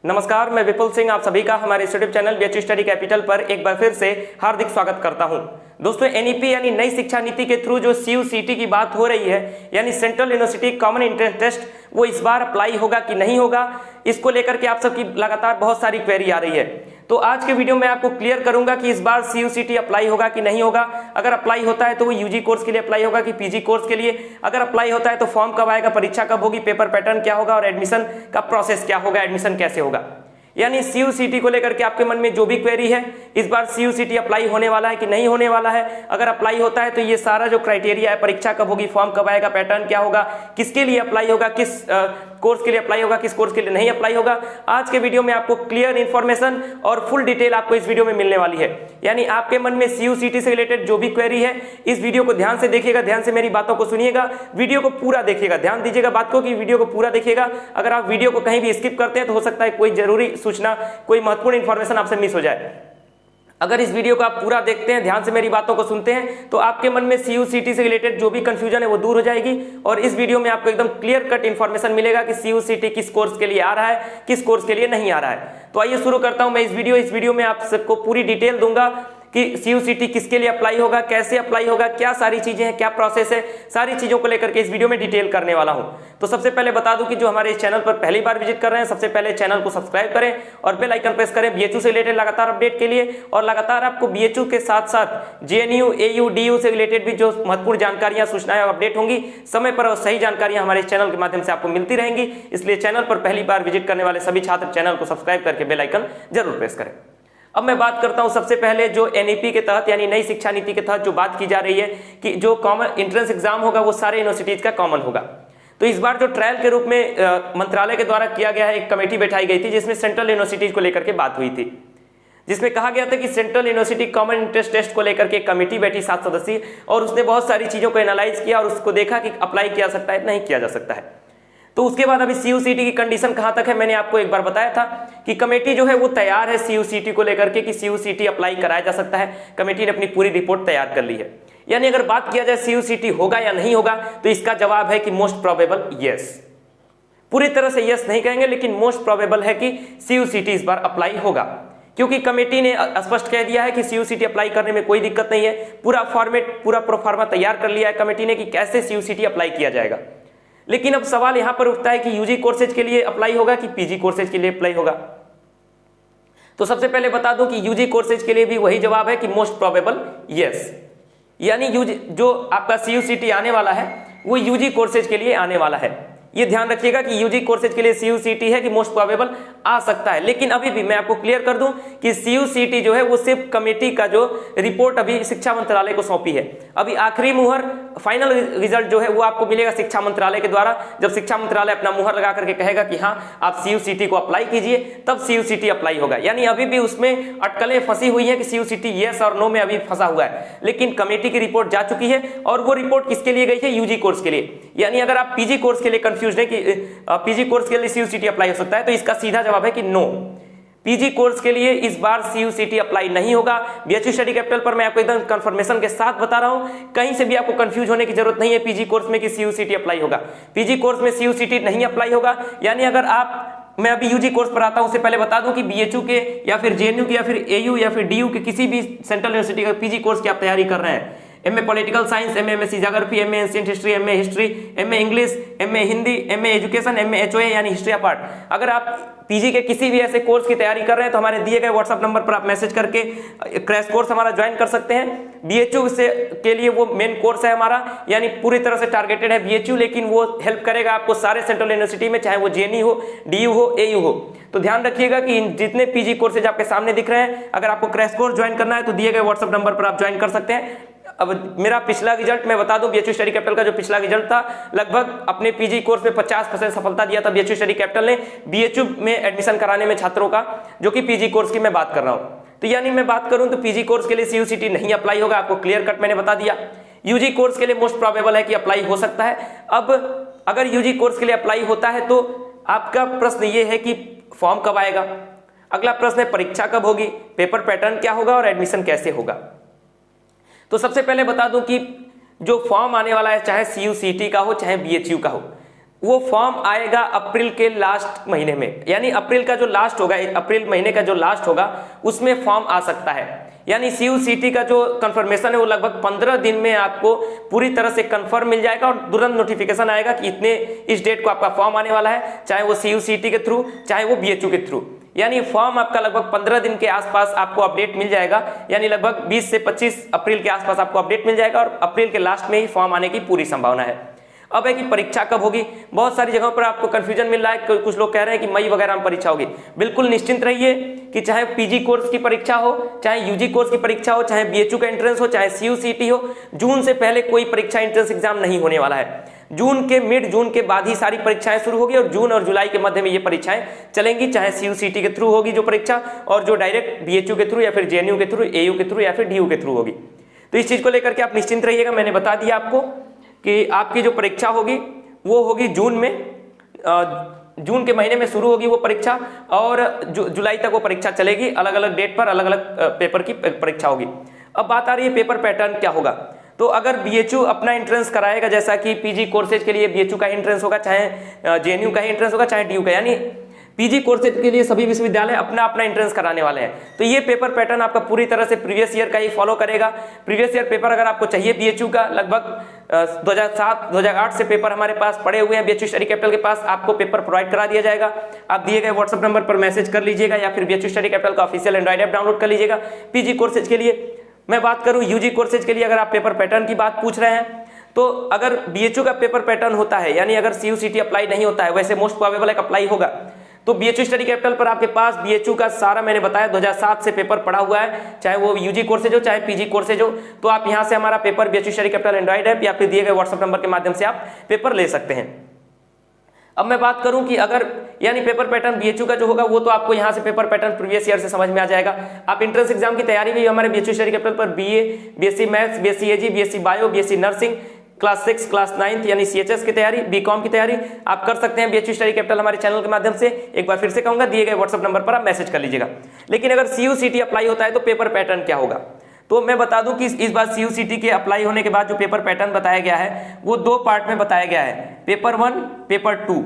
नमस्कार, मैं विपुल सिंह आप सभी का हमारे YouTube channel BHU study capital पर एक बार फिर से हार्दिक स्वागत करता हूं। दोस्तों, एनईपी यानी नई शिक्षा नीति के थ्रू जो सीयूसीटी की बात हो रही है, यानी central university common entrance test, वो इस बार अप्लाई होगा कि नहीं होगा, इसको लेकर के आप सबकी लगातार बहुत सारी क्वेरी आ रही है। तो आज के वीडियो में आपको क्लियर करूंगा कि इस बार सीयूसीटी अप्लाई होगा कि नहीं होगा। अगर अप्लाई होता है तो वो यूजी कोर्स के लिए अप्लाई होगा कि पीजी कोर्स के लिए। अगर अप्लाई होता है तो फॉर्म कब आएगा, परीक्षा कब होगी, पेपर पैटर्न क्या होगा और एडमिशन का प्रोसेस क्या होगा, एडमिशन कैसे होगा। यानी सीयूसीटी को लेकर के आपके मन में जो भी क्वेरी है, इस बार सीयूसीटी अप्लाई होने वाला है कि नहीं होने वाला है। अगर अप्लाई होता है तो ये सारा जो क्राइटेरिया है, परीक्षा कब होगी, फॉर्म कब आएगा, पैटर्न क्या होगा, किसके लिए अप्लाई होगा, किस कोर्स के लिए अप्लाई होगा, किस कोर्स के लिए नहीं अप्लाई होगा, आज के वीडियो में आपको क्लियर इन्फॉर्मेशन और फुल डिटेल आपको इस वीडियो में मिलने वाली है। यानी आपके मन में सीयूसीटी से रिलेटेड जो भी क्वेरी है, इस वीडियो को ध्यान से देखिएगा, ध्यान से मेरी बातों को सुनिएगा, वीडियो को पूरा देखिएगा, ध्यान दीजिएगा बात को कि वीडियो को पूरा देखिएगा। अगर आप वीडियो को कहीं भी स्किप करते हैं तो हो सकता है कोई जरूरी सूचना, कोई महत्वपूर्ण इंफॉर्मेशन आपसे मिस हो जाए। अगर इस वीडियो को आप पूरा देखते हैं, ध्यान से मेरी बातों को सुनते हैं, तो आपके मन में सीयूसीटी से रिलेटेड जो भी कंफ्यूजन है वो दूर हो जाएगी और इस वीडियो में आपको एकदम क्लियर कट इंफॉर्मेशन मिलेगा कि सीयूसीटी किस कोर्स के लिए आ रहा है, किस कोर्स के लिए नहीं आ रहा है। तो आइए शुरू करता हूं मैं इस वीडियो में आप सबको पूरी डिटेल दूंगा कि सीयूसीटी किसके लिए अप्लाई होगा, कैसे अप्लाई होगा, क्या सारी चीजें हैं, क्या प्रोसेस है, सारी चीजों को लेकर के इस वीडियो में डिटेल करने वाला हूं। तो सबसे पहले बता दूं कि जो हमारे इस चैनल पर पहली बार विजिट कर रहे हैं, सबसे पहले चैनल को सब्सक्राइब करें और बेल आइकन प्रेस करें बीएचयू से रिलेटेड लगातार अपडेट के लिए। और लगातार आपको बीएचयू के साथ साथ जेएनयू, एयू, डीयू से रिलेटेड भी जो महत्वपूर्ण जानकारियां, सूचनाएं और अपडेट होंगी, समय पर और सही जानकारियां हमारे इस चैनल के माध्यम से आपको मिलती रहेंगी। इसलिए चैनल पर पहली बार विजिट करने वाले सभी छात्र चैनल को सब्सक्राइब करके बेल आइकन जरूर प्रेस करें। अब मैं बात करता हूं सबसे पहले जो एनईपी के तहत यानी नई शिक्षा नीति के तहत जो बात की जा रही है कि जो कॉमन एंट्रेंस एग्जाम होगा वो सारे यूनिवर्सिटीज का कॉमन होगा। तो इस बार जो ट्रायल के रूप में मंत्रालय के द्वारा किया गया है, एक कमेटी बैठाई गई थी जिसमें सेंट्रल यूनिवर्सिटीज को लेकर के बात हुई थी, जिसमें कहा गया था कि central university common entrance test को लेकर के एक कमेटी बैठी 7 सदस्यीय और उसने बहुत सारी चीजों को एनालाइज किया और उसको देखा कि अप्लाई किया सकता है नहीं किया जा सकता है। तो उसके बाद अभी सीयूसीटी की कंडीशन कहां तक है, मैंने आपको एक बार बताया था कि कमेटी जो है वो तैयार है सीयूसीटी को लेकर के कि सीयूसीटी अप्लाई कराया जा सकता है। कमेटी ने अपनी पूरी रिपोर्ट तैयार कर ली है। यानी अगर बात किया जाए सीयूसीटी होगा या नहीं होगा, तो इसका जवाब है कि मोस्ट प्रोबेबल यस। पूरी तरह से यस नहीं कहेंगे, लेकिन मोस्ट प्रोबेबल है कि सीयूसीटी इस बार अप्लाई होगा, क्योंकि कमेटी ने स्पष्ट कह दिया है कि सीयूसीटी अप्लाई करने में कोई दिक्कत नहीं है। पूरा फॉर्मेट, पूरा प्रोफार्मा तैयार कर लिया है कमेटी ने कि कैसे सीयूसीटी अप्लाई किया जाएगा। लेकिन अब सवाल यहां पर उठता है कि यूजी कोर्सेज के लिए अप्लाई होगा कि पीजी कोर्सेज के लिए अप्लाई होगा। तो सबसे पहले बता दूं कि यूजी कोर्सेज के लिए भी वही जवाब है कि मोस्ट प्रोबेबल यस। यानी यूजी जो आपका सीयूसीटी आने वाला है वो यूजी कोर्सेज के लिए आने वाला है। ये ध्यान रखिएगा कि यूजी कोर्सेज के लिए सीयूसीटी है कि मोस्ट प्रोबेबल आ सकता है। लेकिन अभी भी मैं आपको क्लियर कर दूं कि सीयूसीटी जो है वो सिर्फ कमेटी का जो रिपोर्ट अभी शिक्षा मंत्रालय को सौंपी है। अभी आखिरी मुहर, फाइनल रिजल्ट जो है वो आपको मिलेगा शिक्षा मंत्रालय के द्वारा। जब शिक्षा मंत्रालय अपना मुहर लगा करके कहेगा कि हाँ आप सीयूसीटी को अप्लाई कीजिए, तब सीयूसीटी अप्लाई होगा। यानी अभी भी उसमें अटकलें फंसी हुई है कि सीयूसीटी यस और नो में अभी फंसा हुआ है। लेकिन कमेटी की रिपोर्ट जा चुकी है और वो रिपोर्ट किसके लिए गई है, यूजी कोर्स के लिए। यानी अगर आप पीजी कोर्स के लिए कंफ्यूज है कि पीजी कोर्स के लिए सीयूसीटी अप्लाई हो सकता है, तो इसका सीधा जवाब है कि नो, पीजी कोर्स के लिए इस बार सीयूसीटी अप्लाई नहीं होगा। बीएचयू स्टडी कैपिटल पर मैं आपको एकदम कंफर्मेशन के साथ बता रहा हूं, कहीं से भी आपको कंफ्यूज होने की जरूरत नहीं है पीजी कोर्स में कि सीयूसीटी अप्लाई होगा। पीजी कोर्स में सीयूसीटी नहीं अप्लाई होगा। यानी अगर आप, मैं अभी यूजी कोर्स पर आता हूं, उससे पहले बता दूं कि बीएचयू के या फिर जेएनयू के या फिर एयू या फिर डीयू के किसी भी सेंट्रल यूनिवर्सिटी का पीजी कोर्स की आप तैयारी कर रहे हैं, MA political science, MA MSc geography, MA ancient history, MA history, MA English, MA Hindi, MA education, MA HOA यानी हिस्ट्री ऑफ आर्ट, अगर आप पीजी के किसी भी ऐसे कोर्स की तैयारी कर रहे हैं तो हमारे दिए गए व्हाट्सएप नंबर पर आप मैसेज करके क्रैश कोर्स हमारा ज्वाइन कर सकते हैं। बीएचयू से के लिए वो मेन कोर्स है हमारा, यानी पूरी तरह से टारगेटेड है बीएचयू, लेकिन वो हेल्प करेगा आपको सारे सेंट्रल यूनिवर्सिटी में, चाहे वो जेएनयू हो, डीयू हो, एयू हो। तो ध्यान रखिएगा कि जितने पीजी कोर्सेज आपके सामने दिख रहे हैं, अगर आपको क्रैश कोर्स ज्वाइन करना है तो दिए गए व्हाट्सएप नंबर पर आप ज्वाइन कर सकते हैं। अब मेरा पिछला रिजल्ट मैं बता दूं, बीएचयू स्टडी कैपिटल का जो पिछला रिजल्ट था, लगभग अपने पीजी कोर्स में 50% सफलता दिया था बीएचयू स्टडी कैपिटल ने बीएचयू में एडमिशन कराने में छात्रों का, जो कि पीजी कोर्स की मैं बात कर रहा हूं। तो यानी मैं बात करूं तो पीजी कोर्स के लिए सीयूसीटी नहीं अप्लाई होगा, आपको क्लियर कट मैंने बता दिया। यूजी कोर्स के लिए मोस्ट प्रोबेबल है कि अप्लाई हो सकता है। अब अगर यूजी कोर्स के लिए अप्लाई होता है तो आपका प्रश्न ये है कि फॉर्म कब आएगा, अगला प्रश्न है परीक्षा कब होगी, पेपर पैटर्न क्या होगा और एडमिशन कैसे होगा। तो सबसे पहले बता दूं कि जो फॉर्म आने वाला है, चाहे सीयूसीटी का हो चाहे बीएचयू का हो, वो फॉर्म आएगा अप्रैल के लास्ट महीने में, यानी अप्रैल का जो लास्ट होगा, अप्रैल महीने का जो लास्ट होगा उसमें फॉर्म आ सकता है। यानी CUCT का जो कंफर्मेशन है वो लगभग 15 दिन में आपको पूरी तरह से कंफर्म मिल जाएगा और तुरंत नोटिफिकेशन आएगा कि इतने इस डेट को आपका फॉर्म आने वाला है, चाहे वो CUCT के थ्रू चाहे वो BHU के थ्रू। यानी फॉर्म आपका लगभग 15 दिन के आसपास आपको अपडेट मिल जाएगा, यानी लगभग 20 से 25 अप्रैल के आसपास आपको अपडेट मिल जाएगा और अप्रैल के लास्ट में ही फॉर्म आने की पूरी संभावना है। अब है कि परीक्षा कब होगी, बहुत सारी जगहों पर आपको कंफ्यूजन मिल रहा है, कुछ लोग कह रहे हैं कि मई वगैरह में परीक्षा होगी। बिल्कुल निश्चिंत रहिए कि चाहे PG कोर्स की परीक्षा हो, चाहे UG कोर्स की परीक्षा हो, चाहे BHU का एंट्रेंस हो, चाहे CUCT हो, जून से पहले कोई परीक्षा एंट्रेंस एग्जाम नहीं होने वाला है। जून के मिड जून के बाद ही सारी परीक्षाएं शुरू होगी और जून और जुलाई के मध्य में ये परीक्षाएं चलेंगी, चाहे CUCT के थ्रू होगी जो परीक्षा, और जो डायरेक्ट BHU के थ्रू या फिर JNU के थ्रू, AU के थ्रू या फिर DU के थ्रू होगी। तो इस चीज को लेकर के आप निश्चिंत रहिएगा। मैंने बता दिया आपको कि आपकी जो परीक्षा होगी वो होगी जून में, जून के महीने में शुरू होगी वो परीक्षा और जुलाई तक वो परीक्षा चलेगी। अलग अलग डेट पर अलग अलग पेपर की परीक्षा होगी। अब बात आ रही है पेपर पैटर्न क्या होगा। तो अगर BHU अपना एंट्रेंस कराएगा, जैसा कि PG कोर्सेज के लिए BHU का एंट्रेंस होगा, चाहे JNU का एंट्रेंस होगा, चाहे DU का, यानी PG कोर्सेज के लिए सभी विश्वविद्यालय अपना अपना एंट्रेंस कराने वाले हैं। तो ये पेपर पैटर्न आपका पूरी तरह से प्रीवियस ईयर का ही फॉलो करेगा। प्रीवियस ईयर पेपर अगर आपको चाहिए BHU का, लगभग 2007-2008 से पेपर हमारे पास पड़े हुए हैं BHU स्टडी कैपिटल के पास, आपको पेपर प्रोवाइड करा दिया जाएगा। आप दिए गए व्हाट्सएप नंबर पर मैसेज कर लीजिएगा या फिर BHU स्टडी कैपिटल का ऑफिशियल एंड्रॉइड ऐप डाउनलोड कर लीजिएगा। PG कोर्सेज के लिए मैं बात करूं, UG कोर्सेज के लिए अगर आप पेपर पैटर्न की बात पूछ रहे हैं, तो अगर BHU का पेपर पैटर्न होता है, यानी अगर CUCT अप्लाई नहीं होता है, वैसे मोस्ट प्रोबेबल है अप्लाई होगा, तो BHU स्टडी कैपिटल पर आपके पास BHU का सारा, मैंने बताया 2007 से पेपर पड़ा हुआ है, चाहे वो UG कोर्सेज हो चाहे PG कोर्सेज हो। तो आप यहां से हमारा paper BHU study capital Android app या फिर दिए गए व्हाट्सएप नंबर के माध्यम से आप पेपर ले सकते हैं। अब मैं बात करूं कि अगर यानी पेपर पैटर्न BHU का जो होगा वो तो आपको यहां से पेपर पैटर्न प्रीवियस ईयर से समझ में आ जाएगा। आप एंट्रेंस एग्जाम की तैयारी भी हमारे BHU स्टडी कैपिटल पर BA, BSc maths, BSc AG, BSc bio, BSc nursing, class 6, class 9 यानी CHS की तैयारी, BCom की तैयारी आप कर सकते हैं BHU स्टडी कैपिटल हमारे चैनल के माध्यम से। एक बार फिर से कहूंगा, दिए गए व्हाट्सएप नंबर पर आप मैसेज कर लीजिएगा। लेकिन अगर CUCT अप्लाई होता है तो पेपर पैटर्न क्या होगा, तो मैं बता दूं कि इस बार CUCT के अप्लाई होने के बाद जो पेपर पैटर्न बताया गया है वो 2 पार्ट में बताया गया है, पेपर 1, पेपर 2।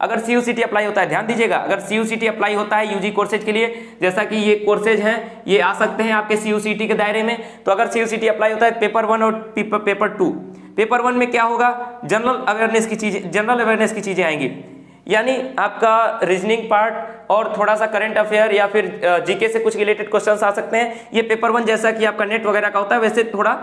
अगर CUCT अप्लाई होता है, ध्यान दीजिएगा, अगर CUCT अप्लाई होता है UG कोर्सेज के लिए, जैसा कि ये कोर्सेज हैं ये आ सकते हैं आपके CUCT के दायरे में, तो अगर CUCT अप्लाई होता है पेपर 1 और पेपर 2, पेपर 1 में क्या होगा, जनरल अवेयरनेस की चीजें आएंगी, यानी आपका रीजनिंग पार्ट और थोड़ा सा करंट अफेयर या फिर जीके से कुछ रिलेटेड क्वेश्चंस आ सकते हैं। ये पेपर 1 जैसा कि आपका नेट वगैरह का होता है वैसे थोड़ा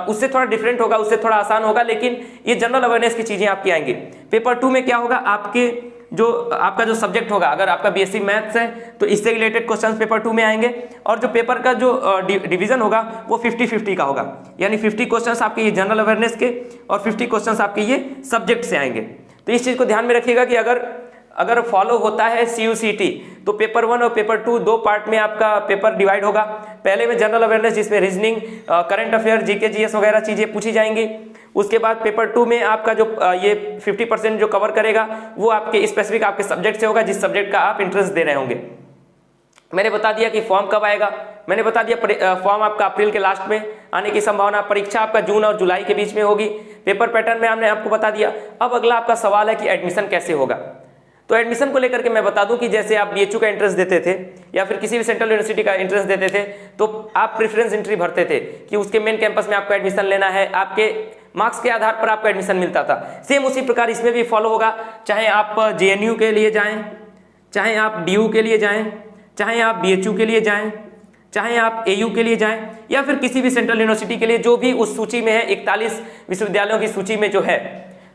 उससे थोड़ा डिफरेंट होगा, उससे थोड़ा आसान होगा, लेकिन ये जनरल अवेयरनेस की चीजें आपकी आएंगी। पेपर 2 में क्या होगा, आपका जो सब्जेक्ट होगा, अगर आपका BSc मैथ्स है तो इससे रिलेटेड क्वेश्चंस पेपर 2 में आएंगे, और जो पेपर का जो डिवीजन होगा वो 50-50 का होगा, यानी 50 क्वेश्चंस आपके ये जनरल अवेयरनेस के और 50 क्वेश्चंस आपके ये सब्जेक्ट से आएंगे। तो इस चीज को ध्यान में रखिएगा कि अगर फॉलो होता है CUCT तो पेपर 1 और पेपर 2 2 पार्ट में आपका पेपर डिवाइड होगा। पहले में जनरल अवेयरनेस जिसमें reasoning, current affair, GK GS वगैरह चीजें पूछी जाएंगी। उसके बाद पेपर 2 में आपका जो ये 50% जो कवर करेगा वो आपके स्पेसिफिक आपके सब्जेक्ट से होगा, जिस सब्जेक्ट का आप इंटरेस्ट दे रहे होंगे। मैंने बता दिया कि फॉर्म कब आएगा, मैंने बता दिया फॉर्म आपका अप्रैल के लास्ट में आने की संभावना, परीक्षा आपका जून और जुलाई के बीच में होगी। पेपर पैटर्न में हमने आपको बता दिया। अब अगला आपका सवाल है कि एडमिशन कैसे होगा। तो एडमिशन को लेकर के मैं बता दूं कि जैसे आप BHU का एंट्रेंस देते थे या फिर किसी भी सेंट्रल यूनिवर्सिटी का एंट्रेंस देते थे तो आप प्रेफरेंस एंट्री भरते थे कि उसके मेन कैंपस में आपको एडमिशन लेना है, आपके मार्क्स के आधार पर आपको एडमिशन मिलता था। सेम उसी प्रकार इसमें भी फॉलो होगा, चाहे आप JNU के लिए जाएं, चाहे आप DU के लिए जाएं, चाहे आप BHU के लिए जाएं, चाहे आप AU के लिए जाएं, या फिर किसी भी सेंट्रल यूनिवर्सिटी के लिए जो भी उस सूची में है, 41 विश्वविद्यालयों की सूची में जो है।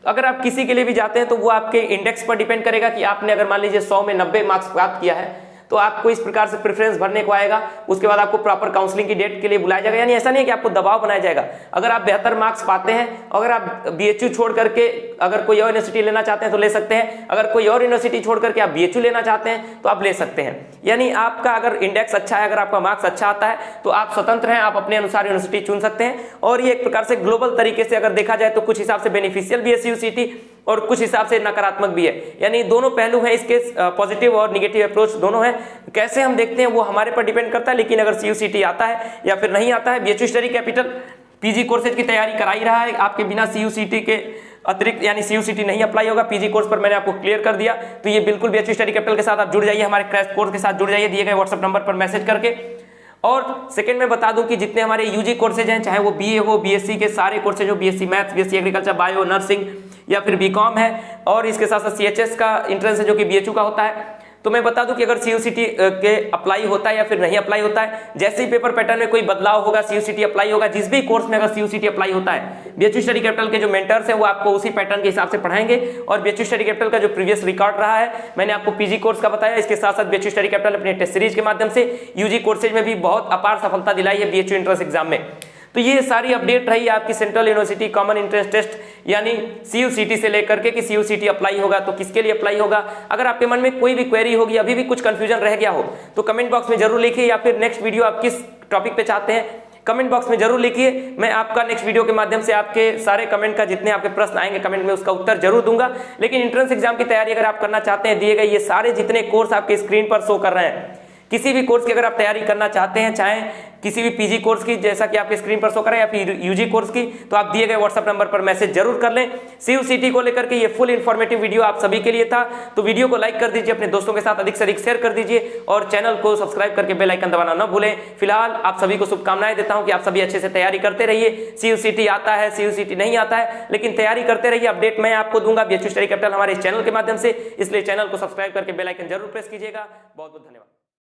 अगर आप किसी के लिए भी जाते हैं तो वो आपके इंडेक्स पर डिपेंड करेगा कि आपने अगर मान लीजिए 100 में 90 मार्क्स प्राप्त किया है तो आपको इस प्रकार से प्रेफरेंस भरने को आएगा। उसके बाद आपको प्रॉपर काउंसलिंग की डेट के लिए बुलाया जाएगा, यानी ऐसा नहीं है कि आपको दबाव बनाया जाएगा। अगर आप बेहतर मार्क्स पाते हैं, अगर आप BHU छोड़ करके अगर कोई और यूनिवर्सिटी लेना चाहते हैं तो ले सकते हैं, अगर कोई और यूनिवर्सिटी छोड़ करके आप BHU लेना चाहते हैं तो आप ले सकते हैं। यानी आपका अगर इंडेक्स अच्छा है, अगर आपका मार्क्स अच्छा आता है तो आप स्वतंत्र हैं, आप अपने अनुसार यूनिवर्सिटी चुन सकते हैं। और ये एक प्रकार से ग्लोबल तरीके से अगर देखा जाए तो कुछ हिसाब से बेनिफिशियल भी है CUCT और कुछ हिसाब से नकारात्मक भी है, यानी दोनों पहलू हैं इसके, पॉजिटिव और निगेटिव अप्रोच दोनों हैं। कैसे हम देखते हैं वो हमारे पर डिपेंड करता है। लेकिन अगर CUCT आता है या फिर नहीं आता है, BHU study capital PG courses की तैयारी करा ही रहा है, आपके बिना CUCT के अतिरिक्त यानी CUCT नहीं अप्लाई होगा। पीजी कोर्स पर मैंने आपको क्लियर कर दिया। तो ये बिल्कुल BHU स्टडी कैपिटल के साथ आप जुड़ जाइए, हमारे क्रैश कोर्स के साथ जुड़ जाइए दिए गए व्हाट्सएप नंबर पर मैसेज करके। और सेकंड में बता दूं कि जितने हमारे यूजी कोर्सेज हैं, चाहे वो BA हो, BSc के सारे कोर्सेज हो, BSc maths, BSc agriculture, bio, nursing या फिर BCom है, और इसके साथ साथ CHS का एंट्रेंस है जो कि BHU का होता है। तो मैं बता दूं कि अगर CUCT के अप्लाई होता है या फिर नहीं अप्लाई होता है, जैसे ही पेपर पैटर्न में कोई बदलाव होगा, CUCT अप्लाई होगा, जिस भी कोर्स में अगर CUCT अप्लाई होता है, BHU स्टडी कैपिटल के जो मेंटर्स हैं वो आपको उसी पैटर्न के हिसाब से पढ़ाएंगे। और BHU स्टडी कैपिटल का जो प्रीवियस रिकॉर्ड रहा है, मैंने आपको पीजी कोर्स का बताया, इसके साथ साथ BHU स्टडी कैपिटल अपने टेस्ट सीरीज के माध्यम से यूजी कोर्सेज में भी बहुत अपार सफलता दिलाई है BHU एंट्रेंस एग्जाम में। तो ये सारी अपडेट रही आपकी central university common entrance test यानी CUCT से लेकर के कि CUCT अप्लाई होगा तो किसके लिए अप्लाई होगा। अगर आपके मन में कोई भी क्वेरी होगी, अभी भी कुछ कंफ्यूजन रह गया हो, तो कमेंट बॉक्स में जरूर लिखिए, या फिर नेक्स्ट वीडियो आप किस टॉपिक पे चाहते हैं कमेंट बॉक्स में जरूर लिखिए। मैं आपका नेक्स्ट वीडियो के माध्यम से आपके सारे कमेंट का, जितने आपके प्रश्न आएंगे कमेंट में, उसका उत्तर जरूर दूंगा। लेकिन एंट्रेंस एग्जाम की तैयारी अगर आप करना चाहते हैं, दिए गए ये सारे जितने कोर्स आपके स्क्रीन पर शो कर रहे हैं, किसी भी कोर्स की अगर आप तैयारी करना चाहते हैं, चाहे किसी भी पीजी कोर्स की जैसा कि आपके स्क्रीन पर शो कर रहा है, या फिर यूजी कोर्स की, तो आप दिए गए व्हाट्सएप नंबर पर मैसेज जरूर कर लें। CUCT को लेकर के ये फुल इन्फॉर्मेटिव वीडियो आप सभी के लिए था। तो वीडियो को लाइक कर दीजिए, अपने दोस्तों के साथ अधिक से अधिक शेयर कर दीजिए, और चैनल को सब्सक्राइब करके बेल आइकन दबाना न भूलें। फिलहाल आप सभी को शुभकामनाएं देता हूं कि आप सभी अच्छे से तैयारी करते रहिए। CUCT आता है, CUCT नहीं आता है, लेकिन तैयारी करते रहिए। अपडेट मैं आपको दूंगा BHU स्टडी कैपिटल हमारे इस चैनल के माध्यम से, इसलिए चैनल को सब्सक्राइब करके बेल आइकन जरूर प्रेस कीजिएगा। बहुत बहुत धन्यवाद।